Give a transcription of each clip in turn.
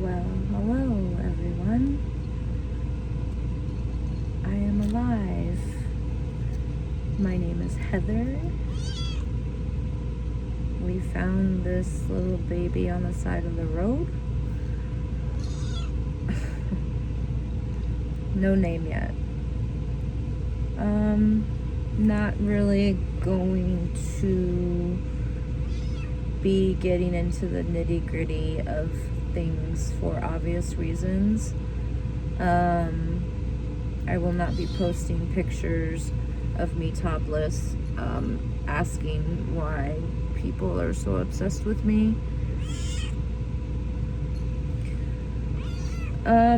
Well, hello everyone. I am alive. My name is Heather. We found this little baby on the side of the road. No name yet. Not really going to be getting into the nitty-gritty of things for obvious reasons. I will not be posting pictures of me topless, asking why people are so obsessed with me. I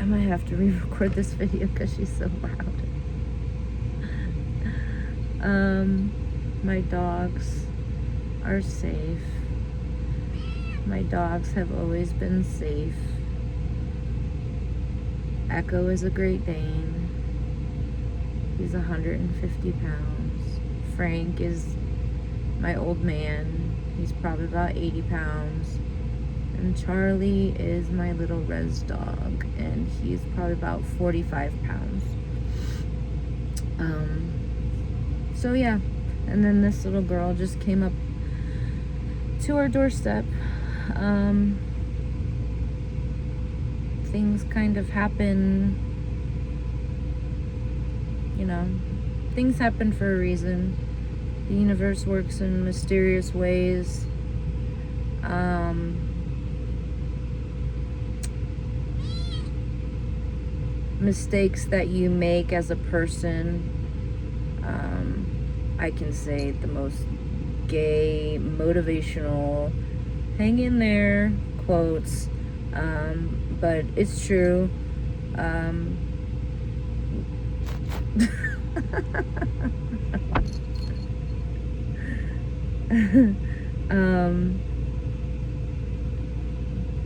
might have to re-record this video because she's so loud. My dogs are safe. My dogs have always been safe. Echo is a Great Dane. He's 150 pounds. Frank is my old man. He's probably about 80 pounds. And Charlie is my little res dog, and he's probably about 45 pounds. So yeah, and then this little girl just came up to our doorstep. Things kind of happen, things happen for a reason. The universe works in mysterious ways. Mistakes that you make as a person, I can say the most gay, motivational, hang in there quotes, but it's true.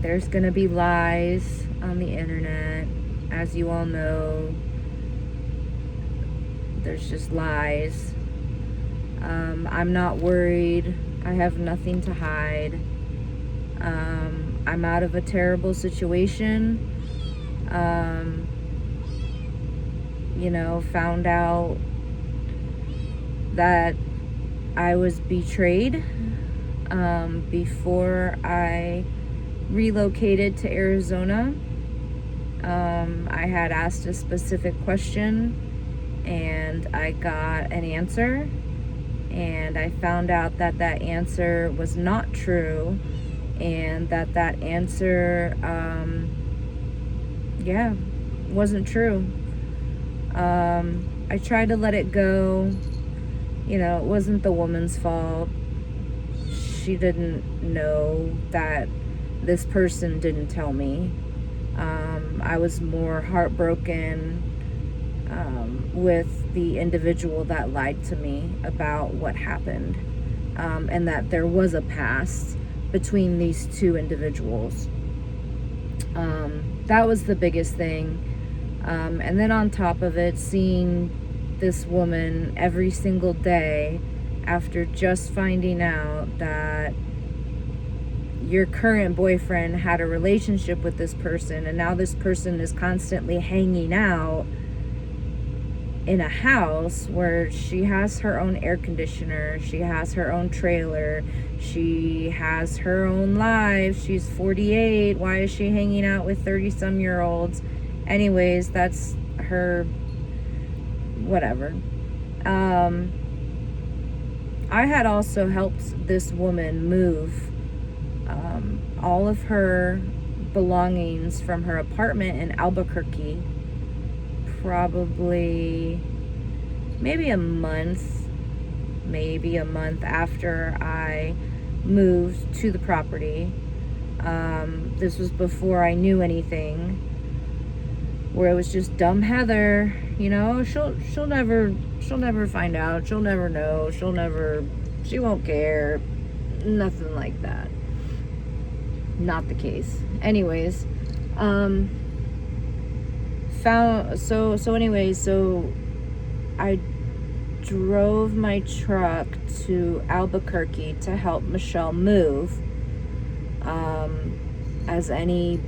There's gonna be lies on the internet. As you all know, there's just lies. I'm not worried. I have nothing to hide. I'm out of a terrible situation. Found out that I was betrayed before I relocated to Arizona. I had asked a specific question and I got an answer, and I found out that that answer was not true, and that answer wasn't true. I tried to let it go. It wasn't the woman's fault. She didn't know that this person didn't tell me. I was more heartbroken with the individual that lied to me about what happened, and that there was a past between these two individuals. That was the biggest thing. And then on top of it, seeing this woman every single day after just finding out that your current boyfriend had a relationship with this person, and now this person is constantly hanging out in a house where she has her own air conditioner, she has her own trailer, she has her own life, she's 48, why is she hanging out with 30-some-year-olds? Anyways, that's her, whatever. I had also helped this woman move all of her belongings from her apartment in Albuquerque, probably maybe a month after I moved to the property. This was before I knew anything, where it was just dumb Heather, she'll never find out, she'll never know, she won't care, nothing like that. Not the case. Anyways, so I drove my truck to Albuquerque to help Michelle move. As any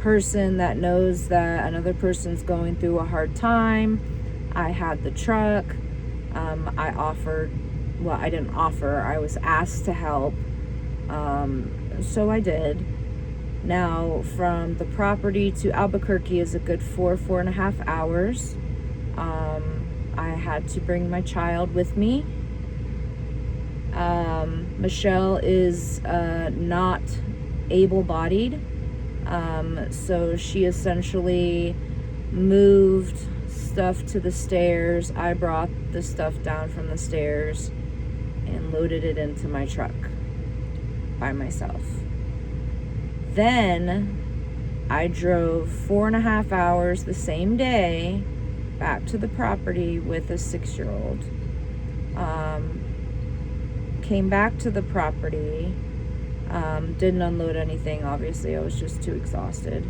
person that knows that another person's going through a hard time, I had the truck. I offered, well, I didn't offer, I was asked to help. So I did. Now, from the property to Albuquerque is a good 4.5 hours. I had to bring my child with me. Michelle is not able-bodied, so she essentially moved stuff to the stairs. I brought the stuff down from the stairs and loaded it into my truck by myself. Then I drove 4.5 hours the same day back to the property with a 6-year-old. Came back to the property, didn't unload anything, obviously. I was just too exhausted.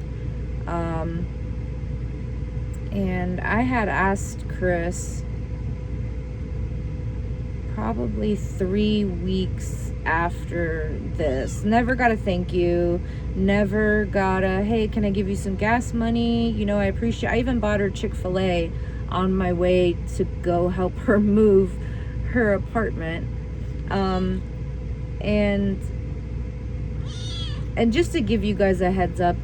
And I had asked Chris probably 3 weeks after this. Never got a thank you. Never got a, hey, can I give you some gas money? You know, I appreciate. I even bought her Chick-fil-A on my way to go help her move her apartment. And just to give you guys a heads up,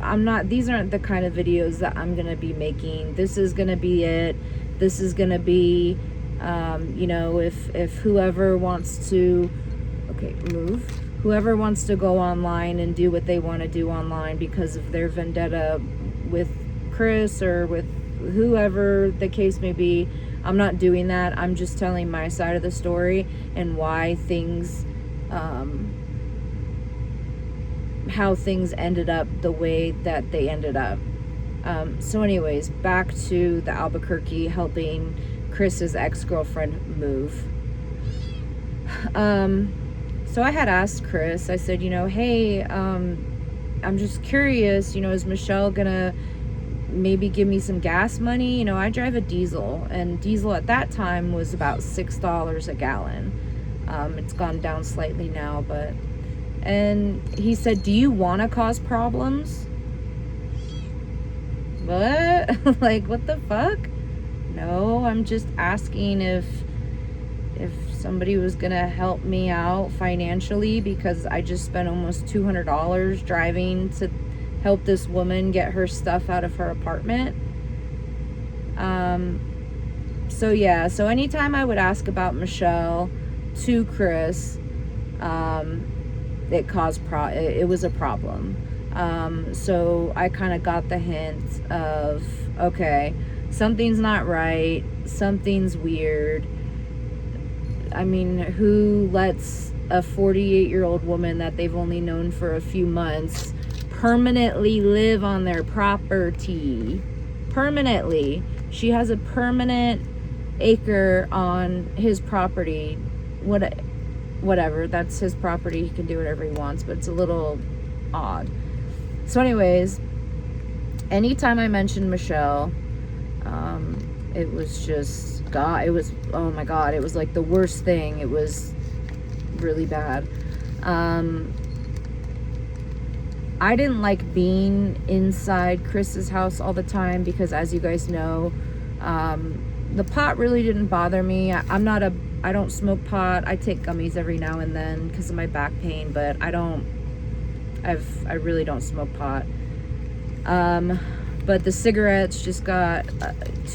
these aren't the kind of videos that I'm gonna be making. This is gonna be it. This is gonna be, you know, if whoever wants to, whoever wants to go online and do what they want to do online because of their vendetta with Chris or with whoever the case may be, I'm not doing that. I'm just telling my side of the story and why things, how things ended up the way that they ended up. So anyways, back to the Albuquerque, helping Chris's ex-girlfriend move. So I had asked Chris, I said, you know, hey, I'm just curious, you know, is Michelle gonna maybe give me some gas money? You know, I drive a diesel, and diesel at that time was about $6 a gallon. It's gone down slightly now, but, and he said, do you want to cause problems? What? Like, what the fuck? No, I'm just asking if somebody was gonna help me out financially, because I just spent almost $200 driving to help this woman get her stuff out of her apartment. So yeah, so anytime I would ask about Michelle to Chris, it was a problem. So I kind of got the hint of, okay, something's not right, something's weird. I mean, who lets a 48-year-old woman that they've only known for a few months permanently live on their property? Permanently. She has a permanent acre on his property. Whatever, that's his property. He can do whatever he wants, but it's a little odd. So anyways, anytime I mentioned Michelle, it was just, God, it was, oh my God, it was like the worst thing. It was really bad. I didn't like being inside Chris's house all the time because, as you guys know, the pot really didn't bother me. I don't smoke pot. I take gummies every now and then because of my back pain, but I really don't smoke pot. But the cigarettes just got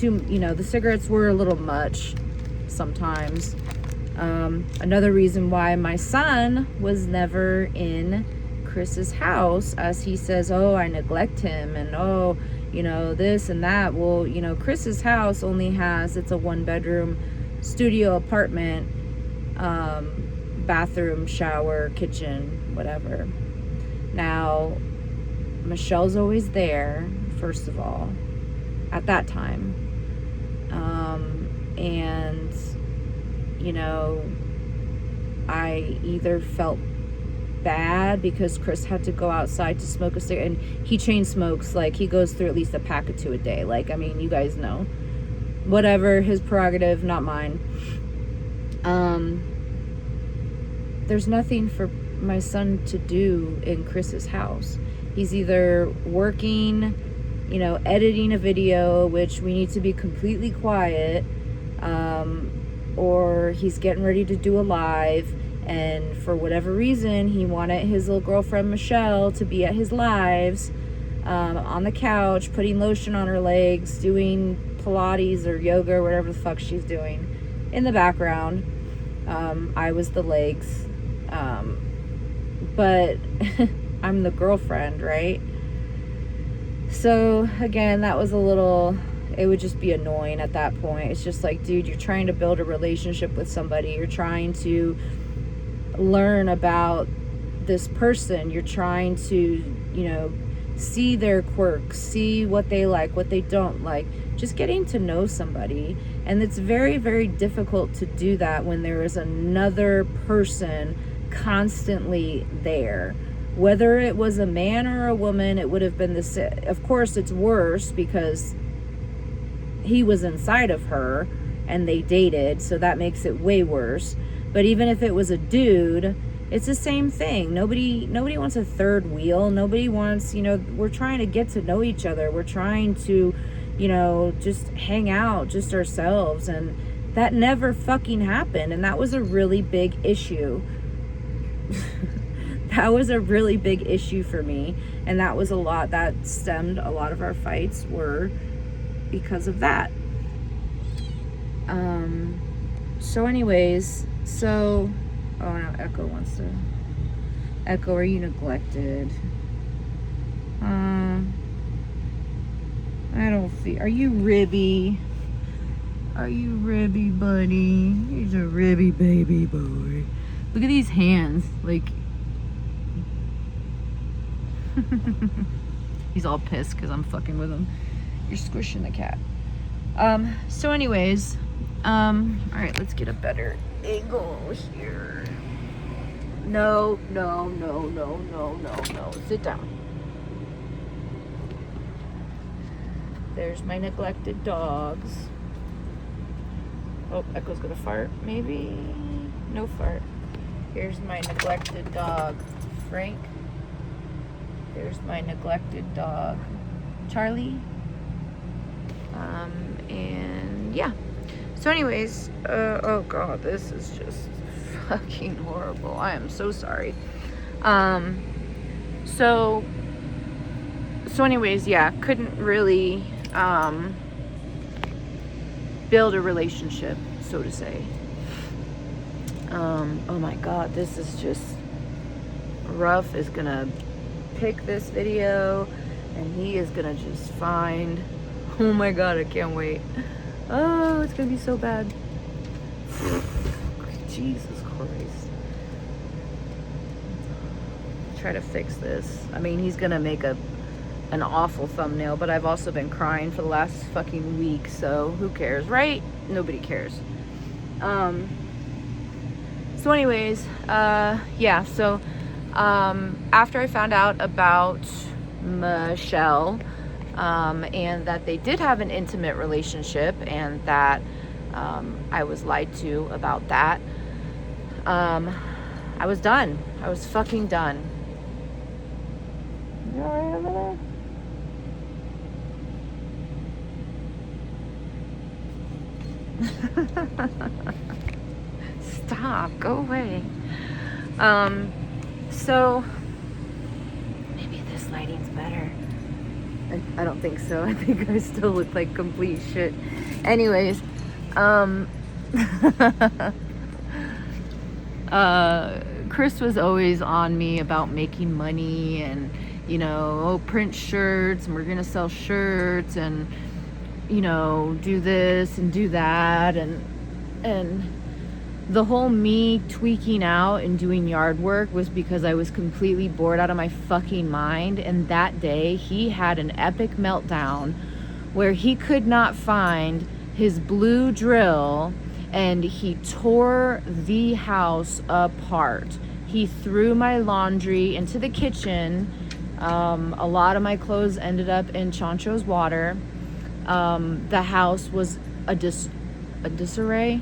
the cigarettes were a little much sometimes. Another reason why my son was never in Chris's house, as he says, oh, I neglect him, and oh, this and that. Well, Chris's house only has, it's a 1-bedroom studio apartment, bathroom, shower, kitchen, whatever. Now, Michelle's always there, first of all, at that time. And, I either felt bad because Chris had to go outside to smoke a cigarette, and he chain smokes, like, he goes through at least a pack of 2 a day. Like, I mean, you guys know. Whatever, his prerogative, not mine. There's nothing for my son to do in Chris's house. He's either working, editing a video, which we need to be completely quiet, or he's getting ready to do a live, and for whatever reason, he wanted his little girlfriend Michelle to be at his lives, on the couch, putting lotion on her legs, doing Pilates or yoga or whatever the fuck she's doing in the background. I was the legs, but I'm the girlfriend, right? So again, that was it would just be annoying at that point. It's just like, dude, you're trying to build a relationship with somebody. You're trying to learn about this person. You're trying to, see their quirks, see what they like, what they don't like, just getting to know somebody. And it's very, very difficult to do that when there is another person constantly there. Whether it was a man or a woman, it would have been the same. Of course, it's worse because he was inside of her and they dated, so that makes it way worse. But even if it was a dude, it's the same thing. Nobody wants a third wheel. Nobody wants, we're trying to get to know each other. We're trying to, just hang out, just ourselves. And that never fucking happened. And that was a really big issue. That was a really big issue for me. And that was a lot that stemmed, a lot of our fights were because of that. So anyways, oh no, Echo wants to. Echo, are you neglected? I don't feel. Are you ribby? Are you ribby, buddy? He's a ribby baby boy. Look at these hands. Like. He's all pissed because I'm fucking with him. You're squishing the cat. So anyways, alright, let's get a better angle here. No. Sit down. There's my neglected dogs. Oh, Echo's gonna fart, maybe? No fart. Here's my neglected dog, Frank. There's my neglected dog, Charlie. And yeah. So anyways, oh god, this is just fucking horrible. I am so sorry. So anyways, yeah, couldn't really build a relationship, so to say. Oh my god, this is just Ruff is gonna pick this video and he is gonna just find, oh my god, I can't wait. Oh, it's gonna be so bad. Jesus Christ. Try to fix this. I mean, he's gonna make an awful thumbnail, but I've also been crying for the last fucking week, so who cares, right? Nobody cares. So anyways, yeah, so after I found out about Michelle, and that they did have an intimate relationship, and that I was lied to about that, I was done. I was fucking done. You alright over there? Stop, go away. So maybe this lighting's better. I don't think so. I think I still look like complete shit. Anyways, Chris was always on me about making money and, print shirts, and we're gonna sell shirts, and, do this and do that, and the whole me tweaking out and doing yard work was because I was completely bored out of my fucking mind. And that day he had an epic meltdown where he could not find his blue drill, and he tore the house apart. He threw my laundry into the kitchen. A lot of my clothes ended up in Chancho's water. The house was a disarray.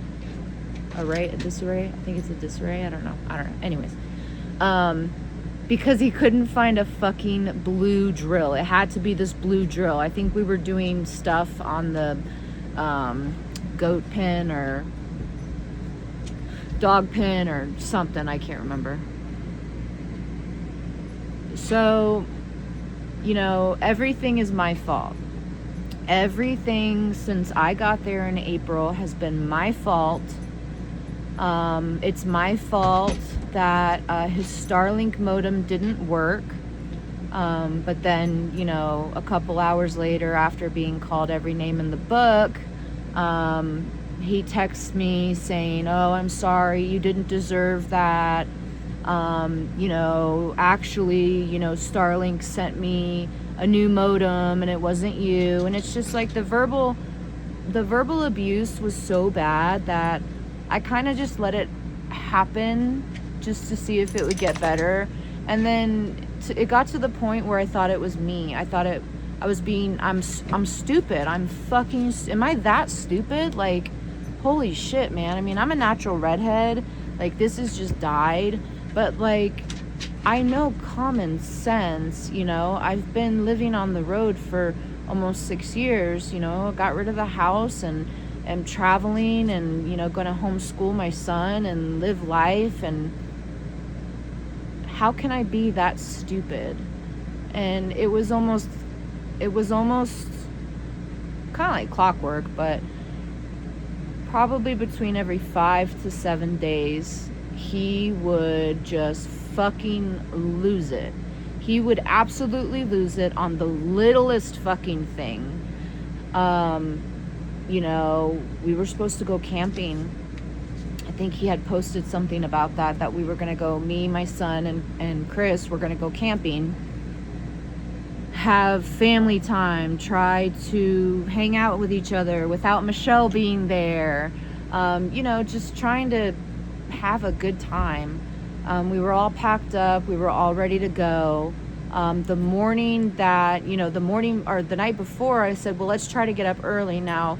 A disarray? I think it's a disarray. I don't know. Anyways. because he couldn't find a fucking blue drill. It had to be this blue drill. I think we were doing stuff on the goat pen or dog pen or something. I can't remember. So, you know, everything is my fault. Everything since I got there in April has been my fault. It's my fault that his Starlink modem didn't work. But then, you know, a couple hours later, after being called every name in the book, he texts me saying, "Oh, I'm sorry, you didn't deserve that. You know, actually, you know, Starlink sent me a new modem and it wasn't you." And it's just like the verbal abuse was so bad that I kind of just let it happen just to see if it would get better. And then it got to the point where I thought it was me. I'm stupid. Am I that stupid? Like, holy shit, man. I mean, I'm a natural redhead. Like, this has just died. But, like, I know common sense, you know. I've been living on the road for almost 6 years, you know. Got rid of the house and am traveling and, you know, going to homeschool my son and live life. And how can I be that stupid? And it was almost kind of like clockwork, but probably between every 5 to 7 days, he would just fucking lose it. He would absolutely lose it on the littlest fucking thing. You know, we were supposed to go camping. I think he had posted something about that we were going to go, me, my son, and Chris were going to go camping, have family time, try to hang out with each other without Michelle being there, you know, just trying to have a good time. We were all packed up. We were all ready to go. The night before, I said, well, let's try to get up early. Now,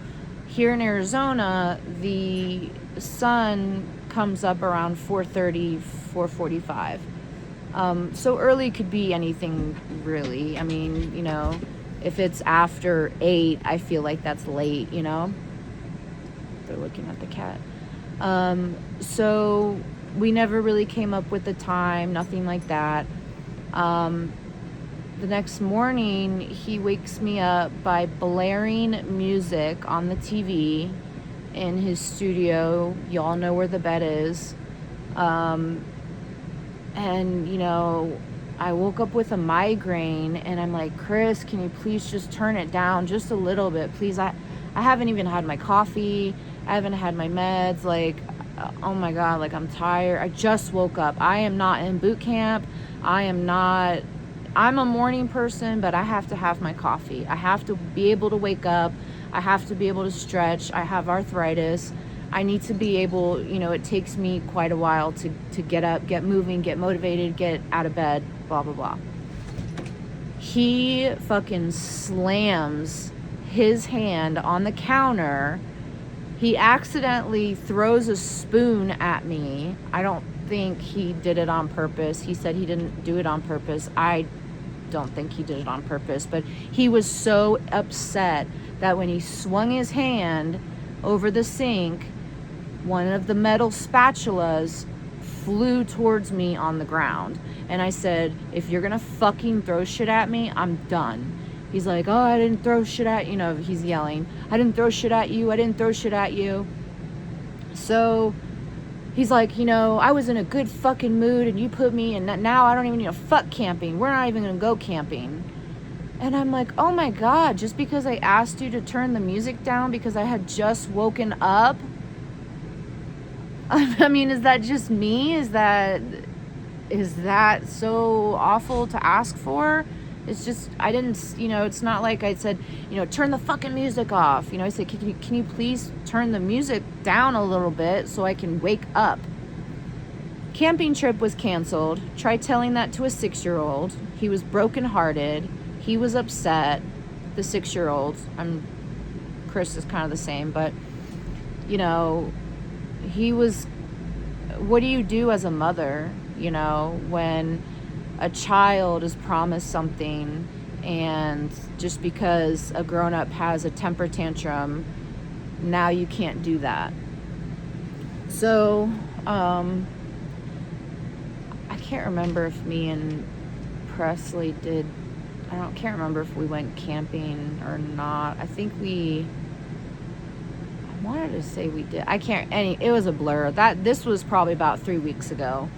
here in Arizona, the sun comes up around 4:30, 4:45. So early could be anything, really. I mean, you know, if it's after 8, I feel like that's late, you know. They're looking at the cat. So we never really came up with the time, nothing like that. The next morning, he wakes me up by blaring music on the TV in his studio. Y'all know where the bed is. And, you know, I woke up with a migraine and I'm like, Chris, can you please just turn it down just a little bit, please? I haven't even had my coffee. I haven't had my meds. Like, oh my God, like, I'm tired. I just woke up. I am not in boot camp. I'm a morning person, but I have to have my coffee. I have to be able to wake up. I have to be able to stretch. I have arthritis. I need to be able, you know, it takes me quite a while to get up, get moving, get motivated, get out of bed, blah, blah, blah. He fucking slams his hand on the counter. He accidentally throws a spoon at me. I don't think he did it on purpose. He said he didn't do it on purpose. I don't think he did it on purpose, but he was so upset that when he swung his hand over the sink, one of the metal spatulas flew towards me on the ground. And I said, if you're gonna fucking throw shit at me, I'm done. He's like, oh, I didn't throw shit at you. No, he's yelling, I didn't throw shit at you. I didn't throw shit at you. So he's like, you know, I was in a good fucking mood and you put me in that. Now I don't even need to fuck camping. We're not even gonna go camping. And I'm like, oh my God, just because I asked you to turn the music down because I had just woken up? I mean, is that just me? Is that so awful to ask for? It's just, I didn't, you know, it's not like I said, you know, turn the fucking music off. You know, I said, can you please turn the music down a little bit so I can wake up? Camping trip was canceled. Tried telling that to a 6-year-old. He was brokenhearted. He was upset. The 6-year-old. Chris is kind of the same, but, you know, he was, what do you do as a mother? you know, when a child is promised something, and just because a grown-up has a temper tantrum, now you can't do that. So I can't remember if me and Presley did, can't remember if we went camping or not. I wanted to say we did. It was a blur. This was probably about 3 weeks ago.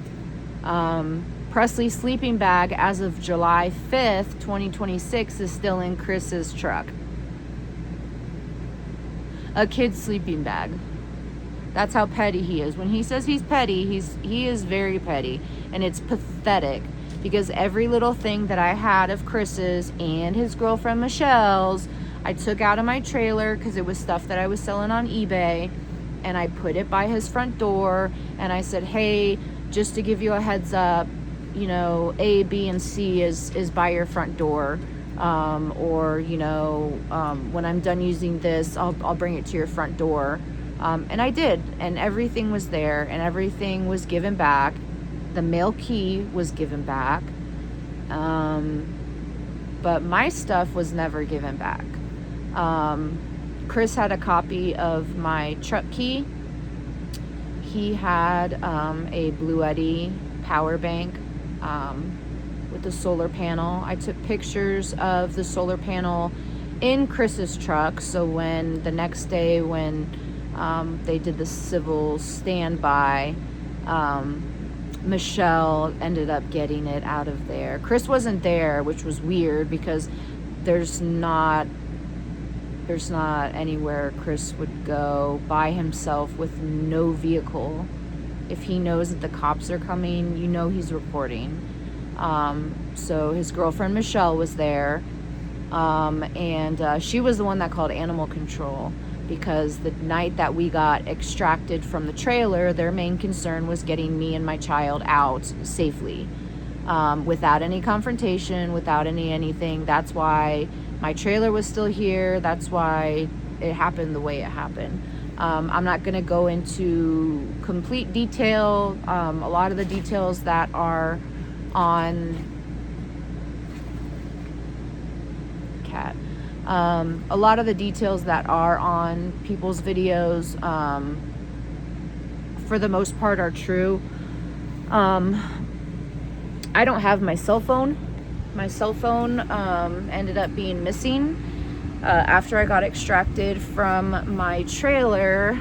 Presley's sleeping bag as of July 5th, 2026 is still in Chris's truck. A kid's sleeping bag. That's how petty he is. When he says he's petty, he is very petty. And it's pathetic, because every little thing that I had of Chris's and his girlfriend Michelle's, I took out of my trailer because it was stuff that I was selling on eBay, and I put it by his front door, and I said, hey, just to give you a heads up, you know, A, B, and C is by your front door. Or, you know, when I'm done using this, I'll bring it to your front door. And I did, and everything was there, and everything was given back. The mail key was given back. But my stuff was never given back. Chris had a copy of my truck key. He had a Blue Eddy power bank with a solar panel. I took pictures of the solar panel in Chris's truck, so when the next day when they did the civil standby, Michelle ended up getting it out of there. Chris wasn't there, which was weird, because there's not anywhere Chris would go by himself with no vehicle. If he knows that the cops are coming, you know he's reporting. So his girlfriend Michelle was there, and she was the one that called animal control, because the night that we got extracted from the trailer, their main concern was getting me and my child out safely, without any confrontation, without anything. That's why my trailer was still here. That's why it happened the way it happened. I'm not going to go into complete detail. A lot of the details that are on a lot of the details that are on people's videos, for the most part, are true. I don't have my cell phone. My cell phone ended up being missing after I got extracted from my trailer.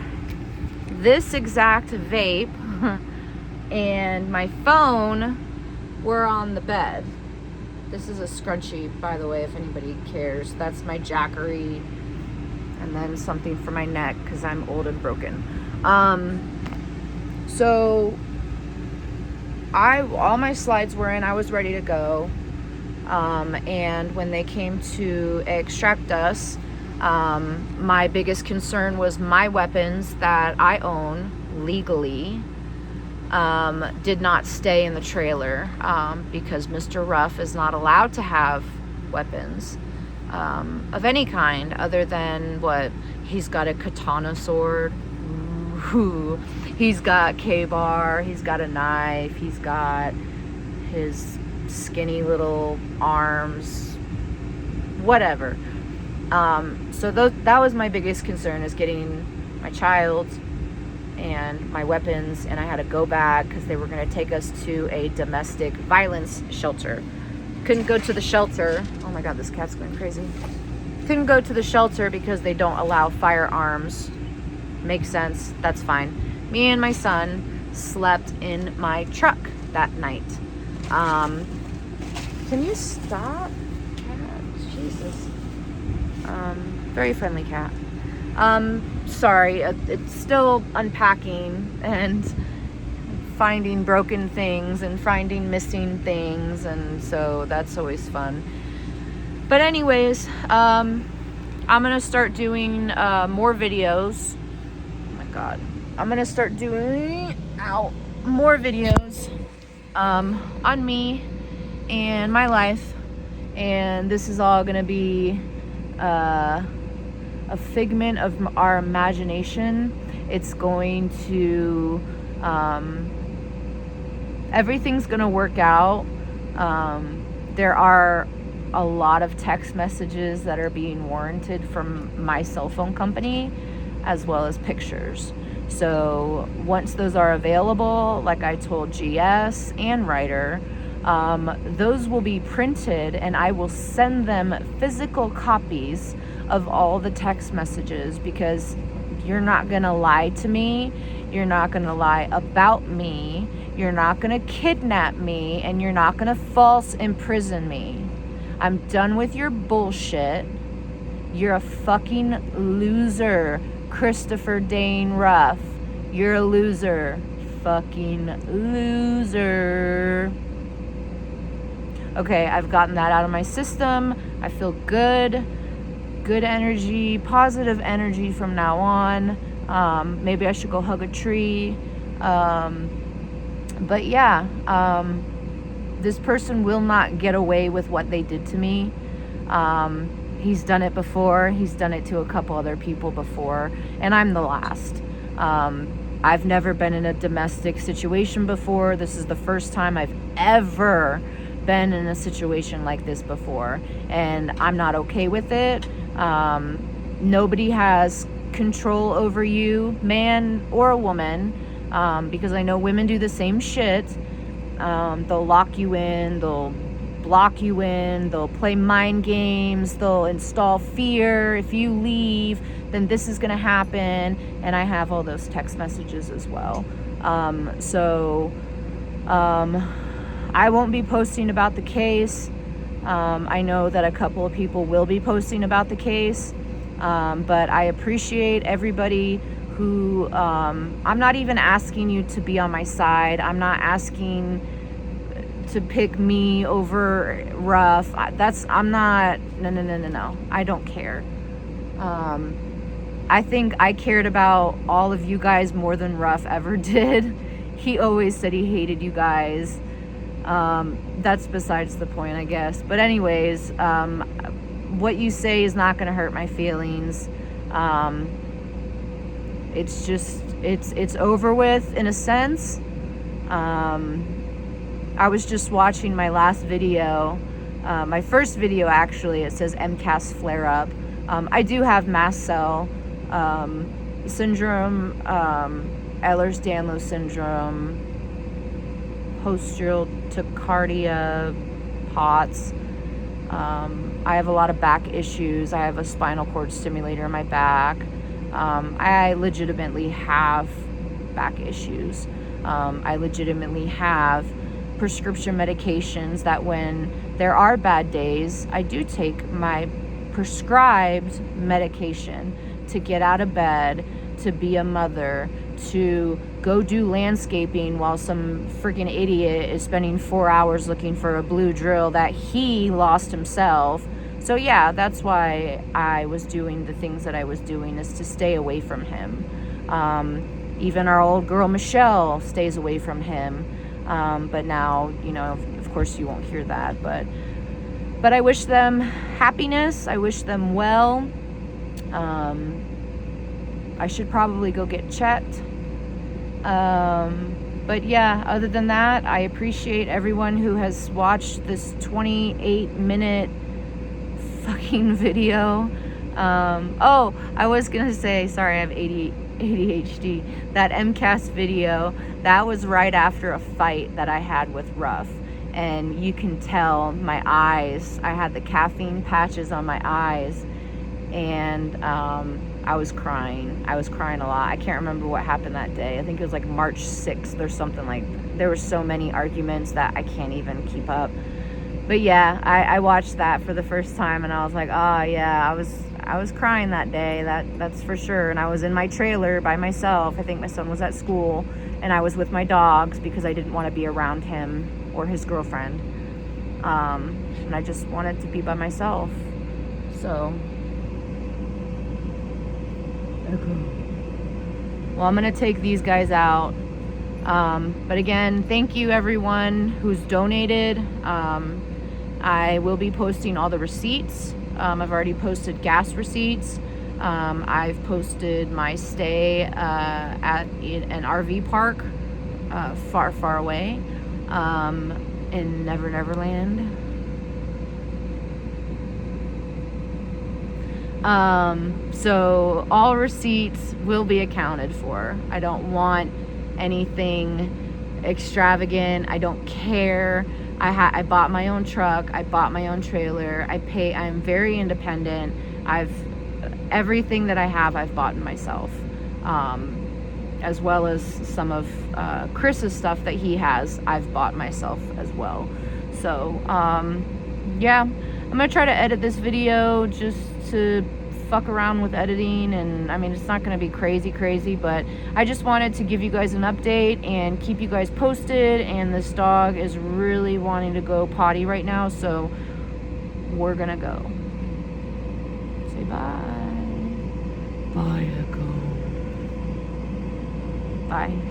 This exact vape and my phone were on the bed. This is a scrunchie, by the way, if anybody cares. That's my Jackery, and then something for my neck because I'm old and broken. So all my slides were in. I was ready to go. And when they came to extract us, my biggest concern was my weapons that I own legally did not stay in the trailer, because Mr. Ruff is not allowed to have weapons of any kind other than what he's got: a katana sword, he's got K-bar, he's got a knife, he's got his skinny little arms, whatever. So that was my biggest concern, is getting my child and my weapons, and I had to go back because they were going to take us to a domestic violence shelter. Couldn't go to the shelter. Oh my god, this cat's going crazy. Couldn't go to the shelter because they don't allow firearms. Makes sense. That's fine. Me and my son slept in my truck that night. Can you stop? Cat, Jesus. Very friendly cat. Sorry, it's still unpacking and finding broken things and finding missing things, and so that's always fun. But anyways, I'm gonna start doing more videos. Oh my god. I'm gonna start doing more videos on me and my life, and this is all gonna be a figment of our imagination. It's going to everything's gonna work out. There are a lot of text messages that are being warranted from my cell phone company, as well as pictures. So once those are available, like I told GS and Ryder, those will be printed, and I will send them physical copies of all the text messages, because you're not gonna lie to me, you're not gonna lie about me, you're not gonna kidnap me, and you're not gonna false imprison me. I'm done with your bullshit. You're a fucking loser, Christopher Dane Ruff. You're a loser. Fucking loser. Okay, I've gotten that out of my system. I feel good. Good energy, positive energy from now on. Maybe I should go hug a tree. But yeah, this person will not get away with what they did to me. He's done it before. He's done it to a couple other people before, and I'm the last. I've never been in a domestic situation before. This is the first time I've ever been in a situation like this before, and I'm not okay with it. Nobody has control over you, man or a woman, because I know women do the same shit. They'll lock you in, they'll block you in, they'll play mind games, they'll install fear. If you leave, then this is gonna happen. And I have all those text messages as well. I won't be posting about the case. I know that a couple of people will be posting about the case, but I appreciate everybody who, I'm not even asking you to be on my side. I'm not asking to pick me over Ruff. No. I don't care. I think I cared about all of you guys more than Ruff ever did. He always said he hated you guys. That's besides the point, I guess. But anyways, what you say is not going to hurt my feelings. It's just, it's over with in a sense. I was just watching my last video, my first video actually. It says MCAS flare up. I do have mast cell syndrome, Ehlers-Danlos syndrome, postural tachycardia, POTS. I have a lot of back issues. I have a spinal cord stimulator in my back. I legitimately have back issues. I legitimately have prescription medications that when there are bad days, I do take my prescribed medication to get out of bed, to be a mother, to go do landscaping while some freaking idiot is spending 4 hours looking for a blue drill that he lost himself. So yeah, that's why I was doing the things that I was doing, is to stay away from him. Even our old girl Michelle stays away from him. But now, you know, of course you won't hear that, but I wish them happiness. I wish them well. I should probably go get checked. But yeah, other than that, I appreciate everyone who has watched this 28-minute fucking video. Oh, I was gonna say, sorry, I have ADHD. That MCAS video, that was right after a fight that I had with Ruff. And you can tell my eyes, I had the caffeine patches on my eyes, and I was crying. I was crying a lot. I can't remember what happened that day. I think it was like March 6th or something. Like, there were so many arguments that I can't even keep up. But yeah, I watched that for the first time, and I was like, oh yeah, I was crying that day. That's for sure. And I was in my trailer by myself. I think my son was at school, and I was with my dogs because I didn't want to be around him or his girlfriend. And I just wanted to be by myself. So, well, I'm gonna take these guys out. But again, thank you everyone who's donated. I will be posting all the receipts. I've already posted gas receipts. I've posted my stay at an RV park far away. in Never Never Land. So all receipts will be accounted for. I don't want anything extravagant. I don't care. I bought my own truck. I bought my own trailer. I'm very independent. Everything that I have, I've bought myself. As well as some of Chris's stuff that he has, I've bought myself as well. So, yeah, I'm gonna try to edit this video just to fuck around with editing, and I mean, it's not gonna be crazy, but I just wanted to give you guys an update and keep you guys posted. And this dog is really wanting to go potty right now, so we're gonna go. Say bye. Bye, Echo. Bye.